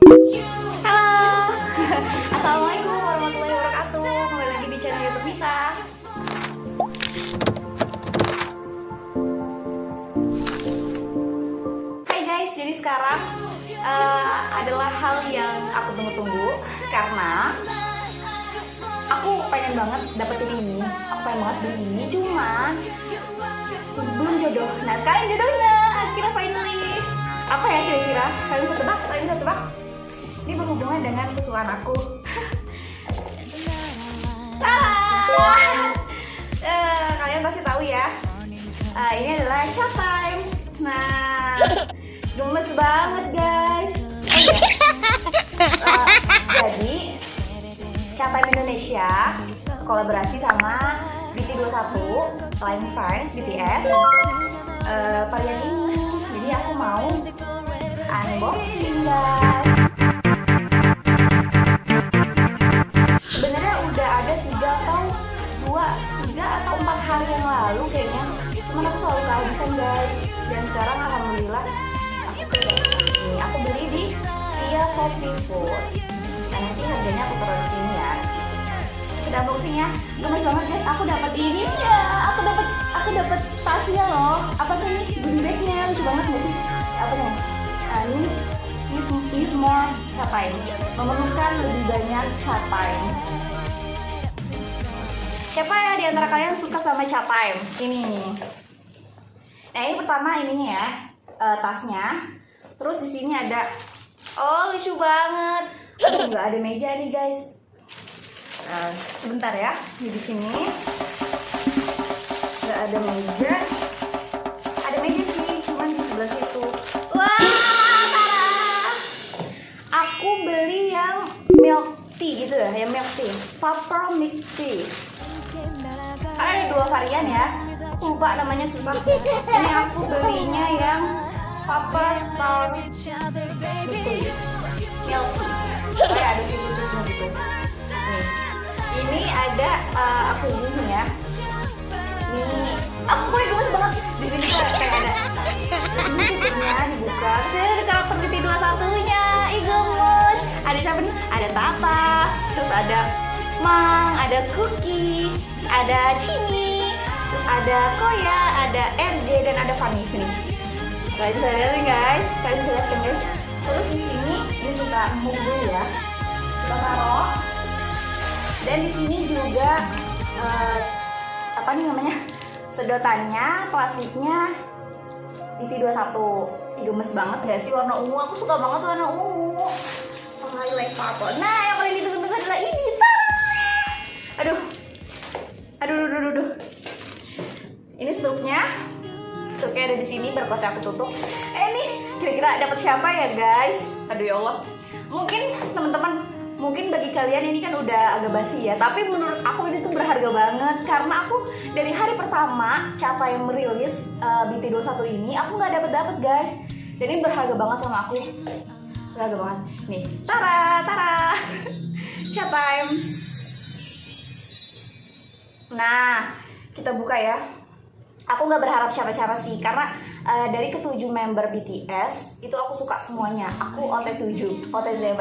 Halo, assalamualaikum warahmatullahi wabarakatuh. Kembali lagi di channel YouTube Mita. Hai guys, jadi sekarang adalah hal yang aku tunggu-tunggu karena aku pengen banget dapetin ini. Aku pengen banget beli ini, cuman belum jodoh. Nah sekarang jodohnya, akhirnya finally. Apa ya kira-kira? Kalian bisa tebak? Kalian bisa tebak? Ini berhubungan dengan kesukaan aku. Kalian pasti tahu ya. Ini adalah chat time. Nah, gemes banget guys. Jadi chat time Indonesia kolaborasi sama BT21, Line Fans BTS. Varian ini. Jadi aku mau unboxing guys. Sebenarnya udah ada 3 atau 4 hari yang lalu kayaknya, cuman aku selalu kehabisan guys. Dan sekarang alhamdulillah aku beli di Via Shopee Food. Dan nanti harganya aku taruh di sini ya. Kita unboxing ya. Gemes banget guys, aku dapat ini ya. Aku dapat tasnya loh. Apa sih ini? Goodie bagnya lucu banget nggak sih? Apa nih? Need more chat time. Memerlukan lebih banyak chat time. Siapa ya di antara kalian suka sama chat time? Ini nih. Nah ini pertama ininya ya, tasnya. Terus di sini ada, oh lucu banget. Aduh nggak ada meja nih guys. Sebentar ya, di sini nggak ada meja. Ada meja sih, cuman di sebelah situ. Wah, Tara! Aku beli yang milk tea gitu ya, yang milk tea, Papa Milk Tea. Ada 2 varian ya, aku lupa namanya susah. Ini aku belinya yang Papa Star Milk Tea. Kayak ada susu-susunya gitu. Nih, ini ada aku ini ya. Ini aku boleh gemes banget. Di sini tuh kayak ada ini tutupnya dibuka. Terus ada karakter BT21-nya. Ih gemes. Ada siapa nih? Ada Tata. Terus ada Mang, ada Cookie, ada Cini, ada Koya, ada RJ dan ada Fanny sini. Kalian bisa lihat guys, kalian bisa lihat kan guys. Terus di sini ini kita move dulu ya. Kita taruh. Dan di sini juga apa nih namanya? Sedotannya, plastiknya BT21. Gemes banget gak sih warna ungu? Aku suka banget warna ungu. Highlight purple. Nah, yang paling ditunggu-tunggu adalah ini. Aduh. Ini struknya. Struknya ada di sini, barcode aku tutup. Ini kira-kira dapat siapa ya, guys? Aduh ya Allah. Mungkin teman-teman, mungkin bagi kalian ini kan udah agak basi ya, tapi menurut aku ini tuh berharga banget karena aku dari hari pertama Capa yang merilis BT21 ini, aku nggak dapet guys. Dan ini berharga banget sama aku. Berharga banget. Nih, tara. Chat time. Nah, kita buka ya. Aku nggak berharap siapa-siapa sih, karena dari ke-7 member BTS itu aku suka semuanya. Aku OT7, OT7.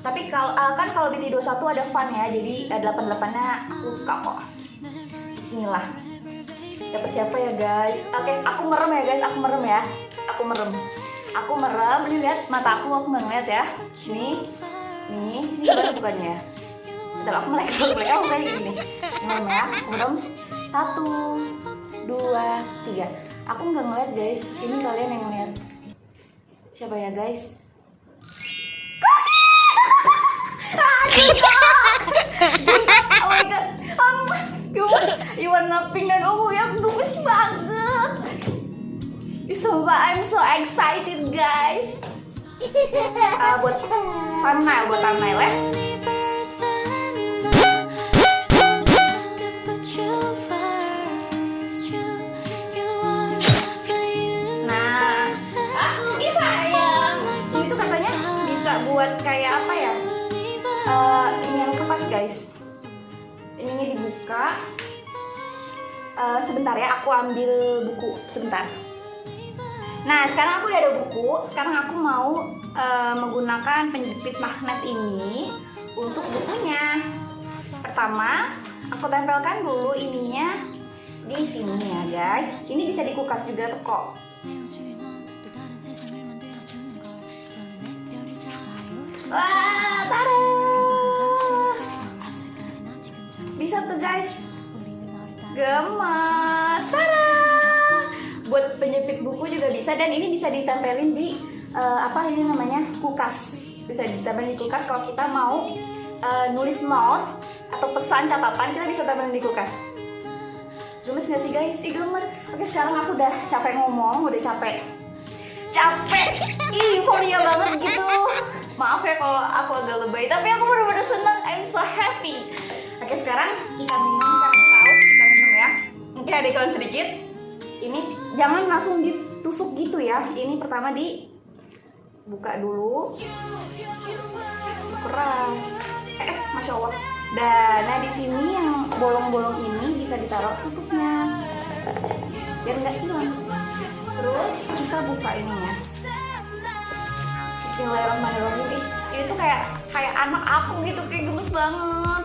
Tapi kalau BT21 ada fan ya, jadi 88-nya aku suka kok. Bismillah. Dapat siapa ya guys? Oke, aku merem ya guys, aku merem ya. Aku merem, ini lihat mata aku nggak ngeliat ya. Nih gimana bukannya ya? Bentar, aku melek aku kayak gini. Merem ya, aku merem. 1, 2, 3. Aku nggak ngeliat guys, ini kalian yang ngeliat. Siapa ya guys? Jungkook! Oh my god, gemes. Warna pink dan ungu ya, gemes banget. Sumpah, I'm so excited guys. Buat thumbnail ya. Nah, ini sayang. Ini tuh katanya bisa buat kayak apa ya? Ini yang lepas guys. Ininya dibuka. Sebentar ya, aku ambil buku sebentar. Nah, sekarang aku udah ada buku. Sekarang aku mau menggunakan penjepit magnet ini untuk bukunya. Pertama, aku tempelkan dulu ininya di sini ya guys. Ini bisa dikukas juga tuh kok. Wah, tada! Bisa tuh guys. Gemes, tada! Buat penjepit buku juga bisa, dan ini bisa ditempelin di apa ini namanya, kulkas. Bisa ditempelin di kulkas kalau kita mau nulis note atau pesan catatan, kita bisa tempelin di kulkas. Gemes gak sih guys? Gemes. Oke, sekarang aku udah capek ngomong, udah capek euforia banget gitu. Maaf ya kalau aku agak lebay, tapi aku bener-bener seneng. I'm so happy. Oke, sekarang kita minum, karena tahu kita minum ya. Mungkin ada iklan sedikit. Ini jangan langsung ditusuk gitu ya. Ini pertama dibuka dulu. Keras. Masya Allah. Dan nah di sini yang bolong-bolong ini bisa ditaruh tutupnya biar nggak hilang. Terus kita buka ininya. Bismillahirrahmanirrahim. Ini tuh kayak anak aku gitu, kayak gemes banget.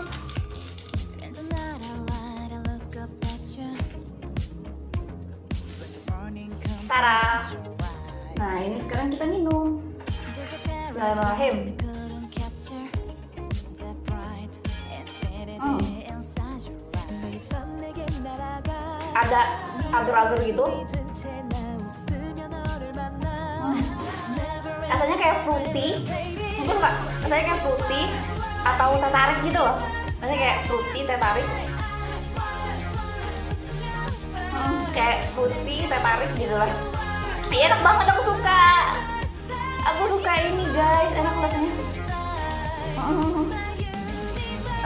Tara. Nah, ini sekarang kita minum. Bismillahirrahmanirrahim. Ada agar-agar gitu. Rasanya kayak fruity. Mungkin Kak, rasanya kayak fruity atau teh tarik gitu loh. Rasanya kayak fruity, teh tarik. Kayak fruity, teh tarik gitu lah. Iya, enak banget, aku suka. Aku suka ini guys, enak rasanya.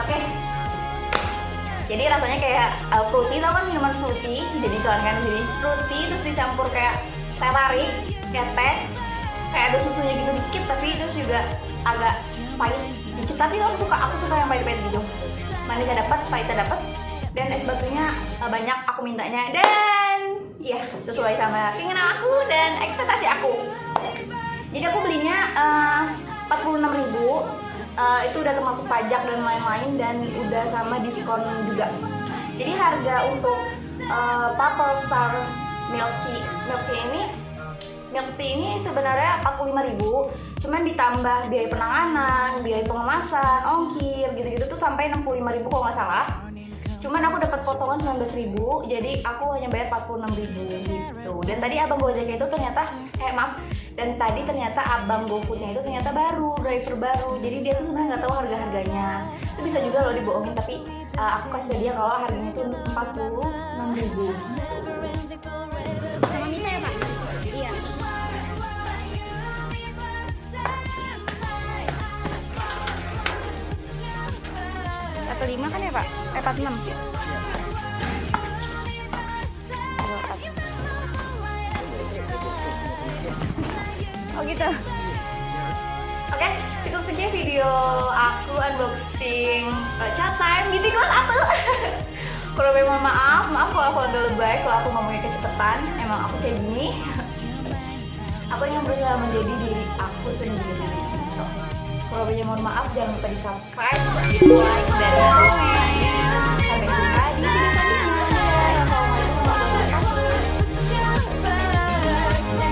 Oke. Jadi rasanya kayak fruity, tau kan minuman fruity, jadi kan di sini fruity terus dicampur kayak teh tarik, kayak teh, kayak ada susunya gitu dikit, tapi terus juga agak pahit dikit. Tapi aku suka yang pahit-pahit gitu. Manisnya dapat, pahitnya dapat, dan es batunya banyak aku mintanya, dan ya sesuai sama keinginan aku dan ekspektasi aku. Jadi aku belinya 46.000. Itu udah termasuk pajak dan lain-lain, dan udah sama diskon juga. Jadi harga untuk Purple Star Milk Tea ini sebenarnya 45.000, cuman ditambah biaya penanganan, biaya pengemasan, ongkir gitu-gitu tuh sampai 65.000 kalau nggak salah. Cuman aku dapat potongan 19.000, jadi aku hanya bayar 46.000 gitu. Dan tadi abang Gojeknya itu ternyata abang GoFoodnya itu ternyata driver baru. Jadi dia tuh sebenarnya nggak tahu harganya. Itu bisa juga loh dibohongin, tapi aku kasih dia kalau harganya itu 46.000. Sama Mita ya Pak? Iya. Atau 5 kan ya Pak? 46. Oh gitu. Oke, cukup sekian video aku unboxing chat time di kelas 1. Kalau memang maaf kalau aku agak lebay, kalau aku ngomongnya kecepatan, emang aku kayak gini. Aku yang berusaha menjadi diri aku sendiri gitu. Kalau banyak mohon maaf, jangan lupa di subscribe, di like, dan komen. Sampai jumpa di video